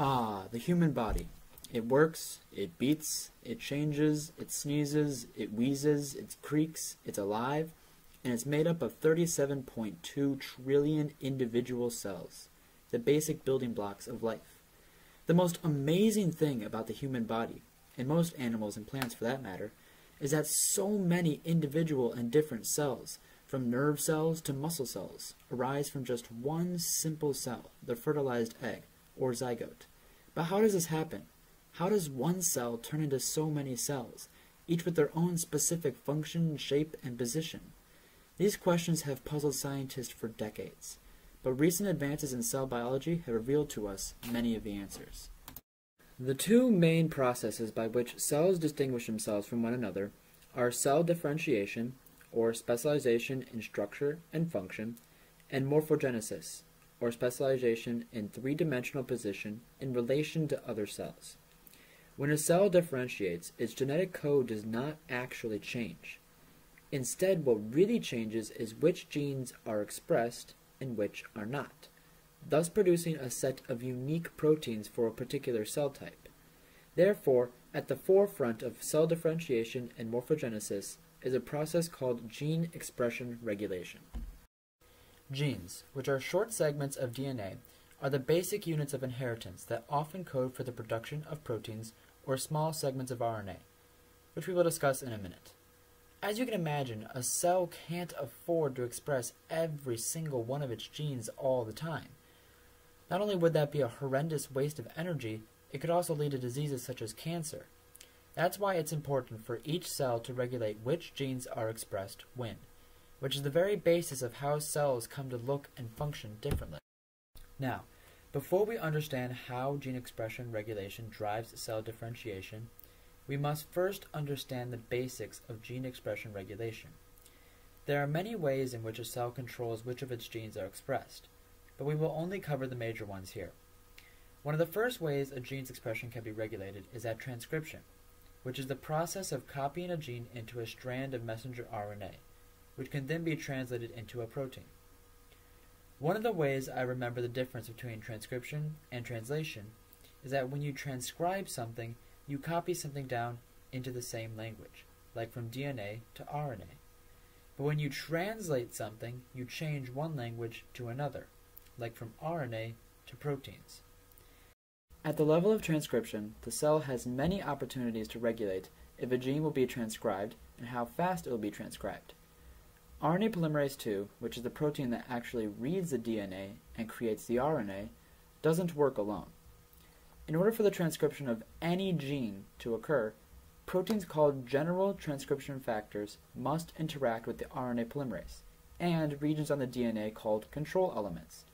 Ah, the human body. It works, it beats, it changes, it sneezes, it wheezes, it creaks, it's alive, and it's made up of 37.2 trillion individual cells, the basic building blocks of life. The most amazing thing about the human body, and most animals and plants for that matter, is that so many individual and different cells, from nerve cells to muscle cells, arise from just one simple cell, the fertilized egg, or zygote. But how does this happen? How does one cell turn into so many cells, each with their own specific function, shape, and position? These questions have puzzled scientists for decades, but recent advances in cell biology have revealed to us many of the answers. The two main processes by which cells distinguish themselves from one another are cell differentiation, or specialization in structure and function, and morphogenesis, or specialization in three-dimensional position in relation to other cells. When a cell differentiates, its genetic code does not actually change. Instead, what really changes is which genes are expressed and which are not, thus producing a set of unique proteins for a particular cell type. Therefore, at the forefront of cell differentiation and morphogenesis is a process called gene expression regulation. Genes, which are short segments of DNA, are the basic units of inheritance that often code for the production of proteins or small segments of RNA, which we will discuss in a minute. As you can imagine, a cell can't afford to express every single one of its genes all the time. Not only would that be a horrendous waste of energy, it could also lead to diseases such as cancer. That's why it's important for each cell to regulate which genes are expressed when, which is the very basis of how cells come to look and function differently. Now, before we understand how gene expression regulation drives cell differentiation, we must first understand the basics of gene expression regulation. There are many ways in which a cell controls which of its genes are expressed, but we will only cover the major ones here. One of the first ways a gene's expression can be regulated is at transcription, which is the process of copying a gene into a strand of messenger RNA, which can then be translated into a protein. One of the ways I remember the difference between transcription and translation is that when you transcribe something, you copy something down into the same language, like from DNA to RNA. But when you translate something, you change one language to another, like from RNA to proteins. At the level of transcription, the cell has many opportunities to regulate if a gene will be transcribed and how fast it will be transcribed. RNA polymerase II, which is the protein that actually reads the DNA and creates the RNA, doesn't work alone. In order for the transcription of any gene to occur, proteins called general transcription factors must interact with the RNA polymerase, and regions on the DNA called control elements.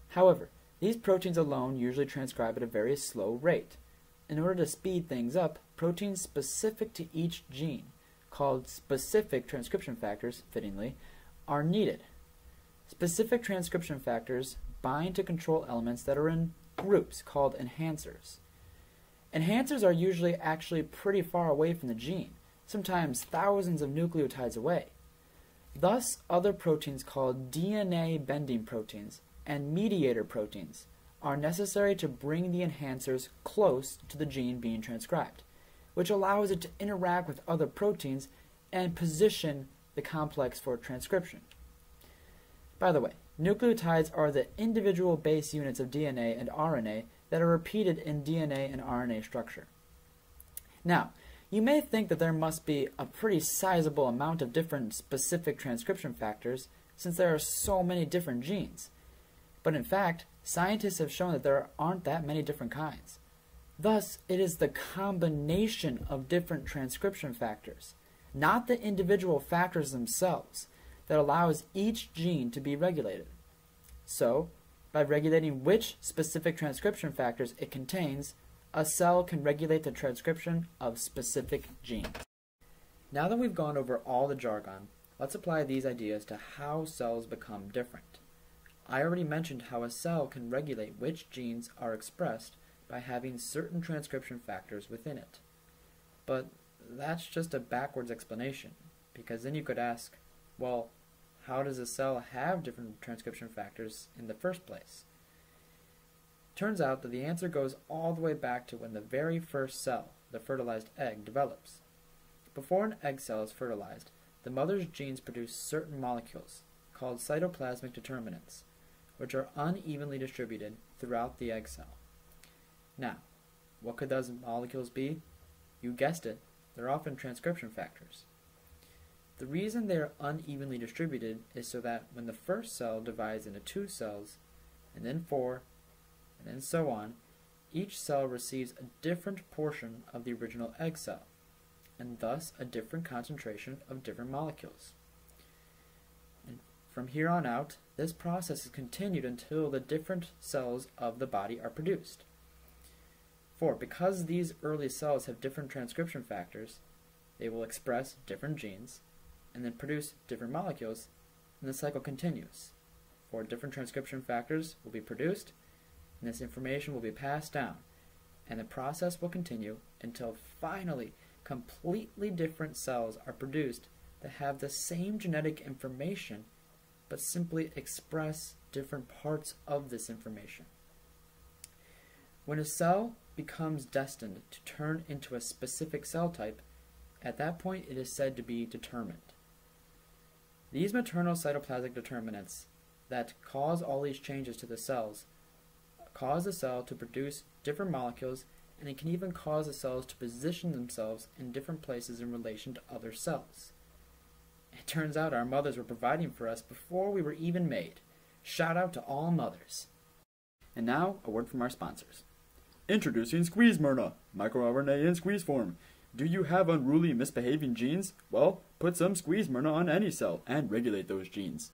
However, these proteins alone usually transcribe at a very slow rate. In order to speed things up, proteins specific to each gene, called specific transcription factors, fittingly, are needed. Specific transcription factors bind to control elements that are in groups called enhancers. Enhancers are usually actually pretty far away from the gene, sometimes thousands of nucleotides away. Thus, other proteins called DNA bending proteins and mediator proteins are necessary to bring the enhancers close to the gene being transcribed, which allows it to interact with other proteins and position the complex for transcription. By the way, nucleotides are the individual base units of DNA and RNA that are repeated in DNA and RNA structure. Now, you may think that there must be a pretty sizable amount of different specific transcription factors since there are so many different genes. But in fact, scientists have shown that there aren't that many different kinds. Thus, it is the combination of different transcription factors, not the individual factors themselves, that allows each gene to be regulated. So, by regulating which specific transcription factors it contains, a cell can regulate the transcription of specific genes. Now that we've gone over all the jargon, let's apply these ideas to how cells become different. I already mentioned how a cell can regulate which genes are expressed by having certain transcription factors within it. But that's just a backwards explanation, because then you could ask, well, how does a cell have different transcription factors in the first place? Turns out that the answer goes all the way back to when the very first cell, the fertilized egg, develops. Before an egg cell is fertilized, the mother's genes produce certain molecules, called cytoplasmic determinants, which are unevenly distributed throughout the egg cell. Now, what could those molecules be? You guessed it, they're often transcription factors. The reason they are unevenly distributed is so that when the first cell divides into 2 cells, and then 4, and then so on, each cell receives a different portion of the original egg cell, and thus a different concentration of different molecules. And from here on out, this process is continued until the different cells of the body are produced. For because these early cells have different transcription factors, they will express different genes, and then produce different molecules, and the cycle continues. For different transcription factors will be produced, and this information will be passed down, and the process will continue until finally completely different cells are produced that have the same genetic information but simply express different parts of this information. When a cell becomes destined to turn into a specific cell type, at that point it is said to be determined. These maternal cytoplasmic determinants that cause all these changes to the cells cause the cell to produce different molecules, and it can even cause the cells to position themselves in different places in relation to other cells. It turns out our mothers were providing for us before we were even made. Shout out to all mothers. And now, a word from our sponsors. Introducing Squeeze Myrna, microRNA in squeeze form. Do you have unruly misbehaving genes? Well, put some Squeeze Myrna on any cell and regulate those genes.